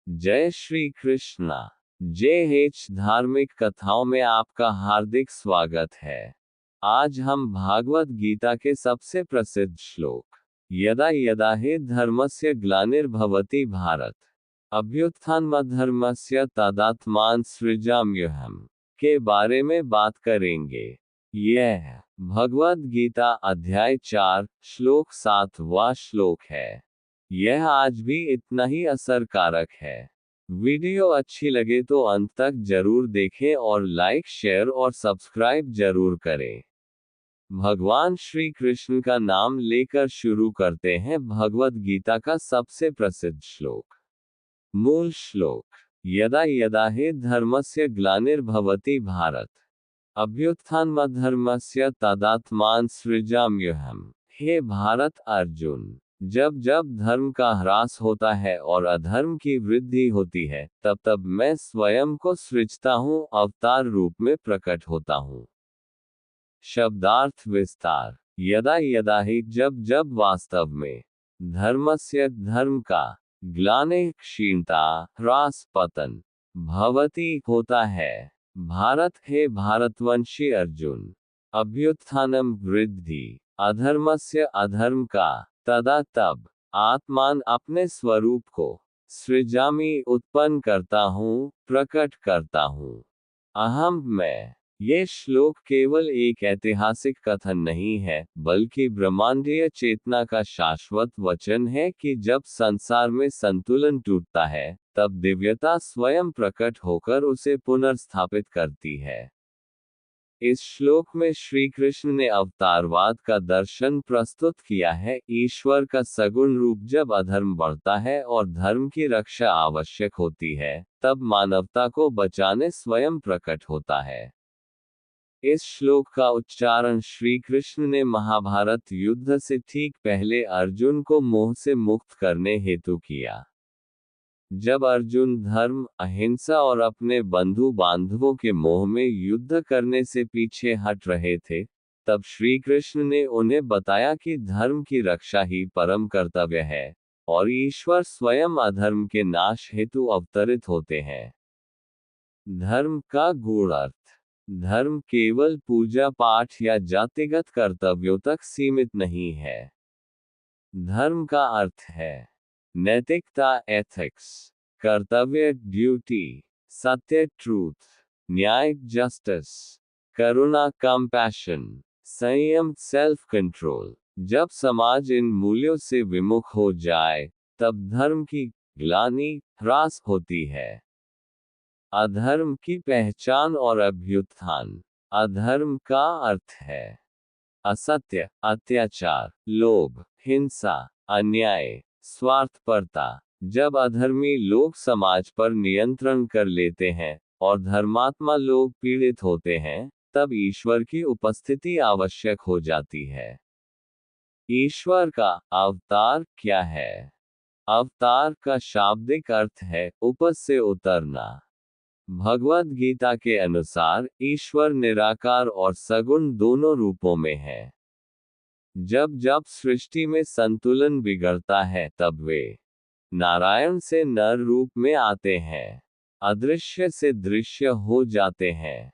जय श्री कृष्णा। JH धार्मिक कथाओं में आपका हार्दिक स्वागत है। आज हम भागवत गीता के सबसे प्रसिद्ध श्लोक यदा यदा हि धर्मस्य ग्लानिर्भवति भारत अभ्युत्थानमधर्मस्य तदात्मान सृजाम्यहम् के बारे में बात करेंगे। यह भगवत गीता अध्याय 4 श्लोक 7वां श्लोक है। यह आज भी इतना ही असरकारक है। वीडियो अच्छी लगे तो अंत तक जरूर देखें और लाइक शेयर और सब्सक्राइब जरूर करें। भगवान श्री कृष्ण का नाम लेकर शुरू करते हैं भगवत गीता का सबसे प्रसिद्ध श्लोक। मूल श्लोक यदा यदा हि धर्मस्य ग्लानिर्भवति भारत अभ्युत्थानमधर्मस्य तदात्मान सृजाम्यहम्। हे भारत अर्जुन, जब जब धर्म का ह्रास होता है और अधर्म की वृद्धि होती है, तब तब मैं स्वयं को सृजता हूँ, अवतार रूप में प्रकट होता हूँ। शब्दार्थ विस्तार यदा यदा हि जब जब वास्तव में धर्मस्य धर्म का ग्लानि क्षीणता ह्रास पतन भवति होता है भारत हे भारतवंशी अर्जुन अभ्युत्थानम वृद्धि अधर्मस्य अधर्म का तदा तब आत्मान अपने स्वरूप को सृजामि उत्पन्न करता हूँ प्रकट करता हूँ। अहम मैं। ये श्लोक केवल एक ऐतिहासिक कथन नहीं है, बल्कि ब्रह्मांडीय चेतना का शाश्वत वचन है कि जब संसार में संतुलन टूटता है, तब दिव्यता स्वयं प्रकट होकर उसे पुनर्स्थापित करती है। इस श्लोक में श्री कृष्ण ने अवतारवाद का दर्शन प्रस्तुत किया है। ईश्वर का सगुण रूप जब अधर्म बढ़ता है और धर्म की रक्षा आवश्यक होती है, तब मानवता को बचाने स्वयं प्रकट होता है। इस श्लोक का उच्चारण श्री कृष्ण ने महाभारत युद्ध से ठीक पहले अर्जुन को मोह से मुक्त करने हेतु किया। जब अर्जुन धर्म, अहिंसा और अपने बंधु बांधवों के मोह में युद्ध करने से पीछे हट रहे थे, तब श्री कृष्ण ने उन्हें बताया कि धर्म की रक्षा ही परम कर्तव्य है, और ईश्वर स्वयं अधर्म के नाश हेतु अवतरित होते हैं। धर्म का गूढ़ अर्थ। धर्म केवल पूजा पाठ या जातिगत कर्तव्यों तक सीमित नहीं है। धर्म का अर्थ है नैतिकता एथिक्स, कर्तव्य ड्यूटी, सत्य ट्रूथ, न्याय जस्टिस, करुणा कंपैशन, संयम सेल्फ कंट्रोल। जब समाज इन मूल्यों से विमुख हो जाए, तब धर्म की ग्लानि ह्रास होती है। अधर्म की पहचान और अभ्युत्थान। अधर्म का अर्थ है असत्य, अत्याचार, लोभ, हिंसा, अन्याय, स्वार्थपरता। जब अधर्मी लोग समाज पर नियंत्रण कर लेते हैं और धर्मात्मा लोग पीड़ित होते हैं, तब ईश्वर की उपस्थिति आवश्यक हो जाती है। ईश्वर का अवतार क्या है? अवतार का शाब्दिक अर्थ है ऊपर से उतरना। भगवद गीता के अनुसार ईश्वर निराकार और सगुण दोनों रूपों में है। जब जब सृष्टि में संतुलन बिगड़ता है, तब वे नारायण से नर रूप में आते हैं, अदृश्य से दृश्य हो जाते हैं,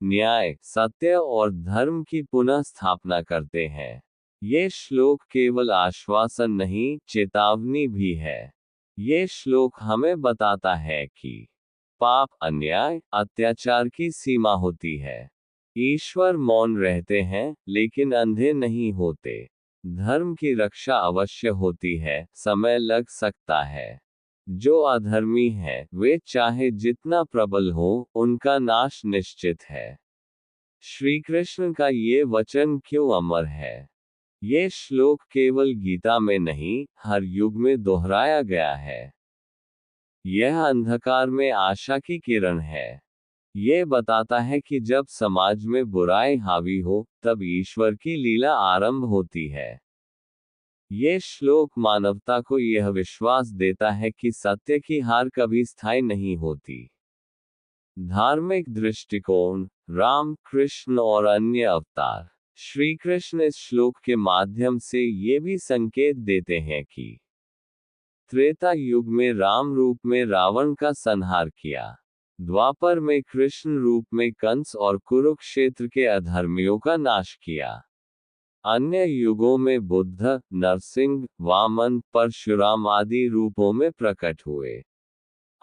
न्याय, सत्य और धर्म की पुनः स्थापना करते हैं। ये श्लोक केवल आश्वासन नहीं, चेतावनी भी है। ये श्लोक हमें बताता है कि पाप, अन्याय, अत्याचार की सीमा होती है। ईश्वर मौन रहते हैं, लेकिन अंधे नहीं होते। धर्म की रक्षा अवश्य होती है, समय लग सकता है। जो अधर्मी है, वे चाहे जितना प्रबल हो, उनका नाश निश्चित है। श्री कृष्ण का ये वचन क्यों अमर है? ये श्लोक केवल गीता में नहीं, हर युग में दोहराया गया है। यह अंधकार में आशा की किरण है। ये बताता है कि जब समाज में बुराई हावी हो, तब ईश्वर की लीला आरंभ होती है। ये श्लोक मानवता को यह विश्वास देता है कि सत्य की हार कभी स्थायी नहीं होती। धार्मिक दृष्टिकोण। राम, कृष्ण और अन्य अवतार। श्री कृष्ण इस श्लोक के माध्यम से ये भी संकेत देते हैं कि त्रेता युग में राम रूप में रावण का संहार किया। द्वापर में कृष्ण रूप में कंस और कुरुक्षेत्र के अधर्मियों का नाश किया। अन्य युगों में बुद्ध, नरसिंह, वामन, परशुराम आदि रूपों में प्रकट हुए।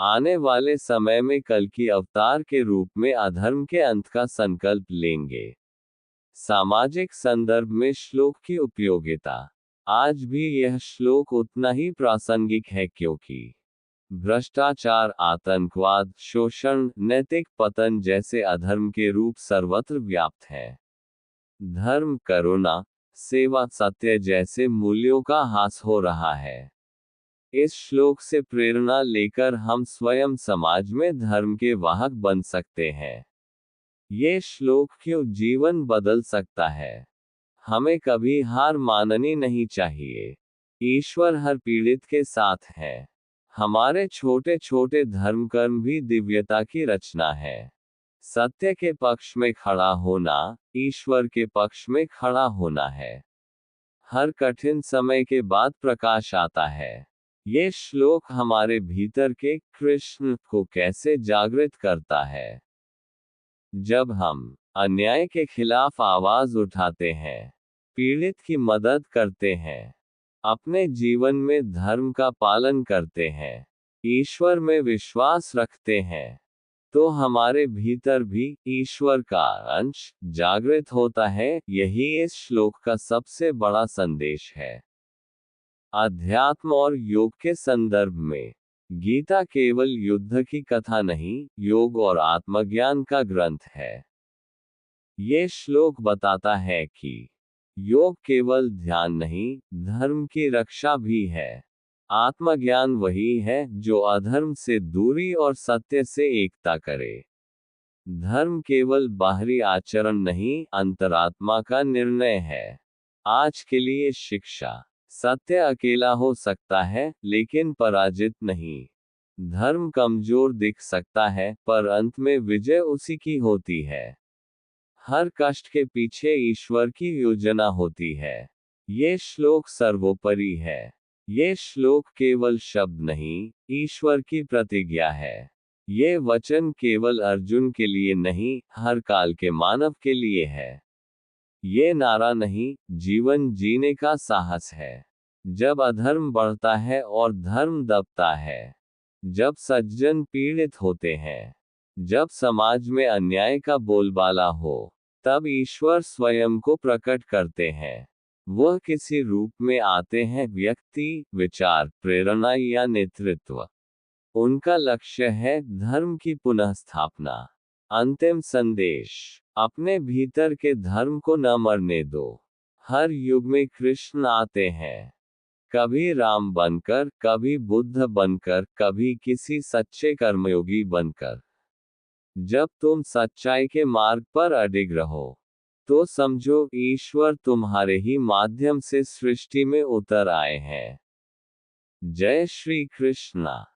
आने वाले समय में कल्कि अवतार के रूप में अधर्म के अंत का संकल्प लेंगे। सामाजिक संदर्भ में श्लोक की उपयोगिता। आज भी यह श्लोक उतना ही प्रासंगिक है क्योंकि भ्रष्टाचार, आतंकवाद, शोषण, नैतिक पतन जैसे अधर्म के रूप सर्वत्र व्याप्त हैं। धर्म, करुणा, सेवा, सत्य जैसे मूल्यों का ह्रास हो रहा है। इस श्लोक से प्रेरणा लेकर हम स्वयं समाज में धर्म के वाहक बन सकते हैं। ये श्लोक क्यों जीवन बदल सकता है। हमें कभी हार माननी नहीं चाहिए। ईश्वर हर पीड़ित के साथ है। हमारे छोटे छोटे धर्म कर्म भी दिव्यता की रचना है। सत्य के पक्ष में खड़ा होना, ईश्वर के पक्ष में खड़ा होना है। हर कठिन समय के बाद प्रकाश आता है। ये श्लोक हमारे भीतर के कृष्ण को कैसे जागृत करता है। जब हम अन्याय के खिलाफ आवाज उठाते हैं, पीड़ित की मदद करते हैं, अपने जीवन में धर्म का पालन करते हैं, ईश्वर में विश्वास रखते हैं, तो हमारे भीतर भी ईश्वर का अंश जागृत होता है। यही इस श्लोक का सबसे बड़ा संदेश है। अध्यात्म और योग के संदर्भ में गीता केवल युद्ध की कथा नहीं, योग और आत्मज्ञान का ग्रंथ है। ये श्लोक बताता है कि योग केवल ध्यान नहीं, धर्म की रक्षा भी है। आत्मज्ञान वही है जो अधर्म से दूरी और सत्य से एकता करे। धर्म केवल बाहरी आचरण नहीं, अंतरात्मा का निर्णय है। आज के लिए शिक्षा। सत्य अकेला हो सकता है, लेकिन पराजित नहीं। धर्म कमजोर दिख सकता है, पर अंत में विजय उसी की होती है। हर कष्ट के पीछे ईश्वर की योजना होती है। ये श्लोक सर्वोपरि है। ये श्लोक केवल शब्द नहीं, ईश्वर की प्रतिज्ञा है। ये वचन केवल अर्जुन के लिए नहीं, हर काल के मानव के लिए है। ये नारा नहीं, जीवन जीने का साहस है। जब अधर्म बढ़ता है और धर्म दबता है, जब सज्जन पीड़ित होते हैं, जब समाज में अन्याय का बोलबाला हो, तब ईश्वर स्वयं को प्रकट करते हैं। वह किसी रूप में आते हैं, व्यक्ति, विचार, प्रेरणा या नेतृत्व। उनका लक्ष्य है धर्म की पुनः स्थापना। अंतिम संदेश, अपने भीतर के धर्म को न मरने दो। हर युग में कृष्ण आते हैं, कभी राम बनकर, कभी बुद्ध बनकर, कभी किसी सच्चे कर्मयोगी बनकर। जब तुम सच्चाई के मार्ग पर अडिग रहो, तो समझो ईश्वर तुम्हारे ही माध्यम से सृष्टि में उतर आए हैं। जय श्री कृष्णा।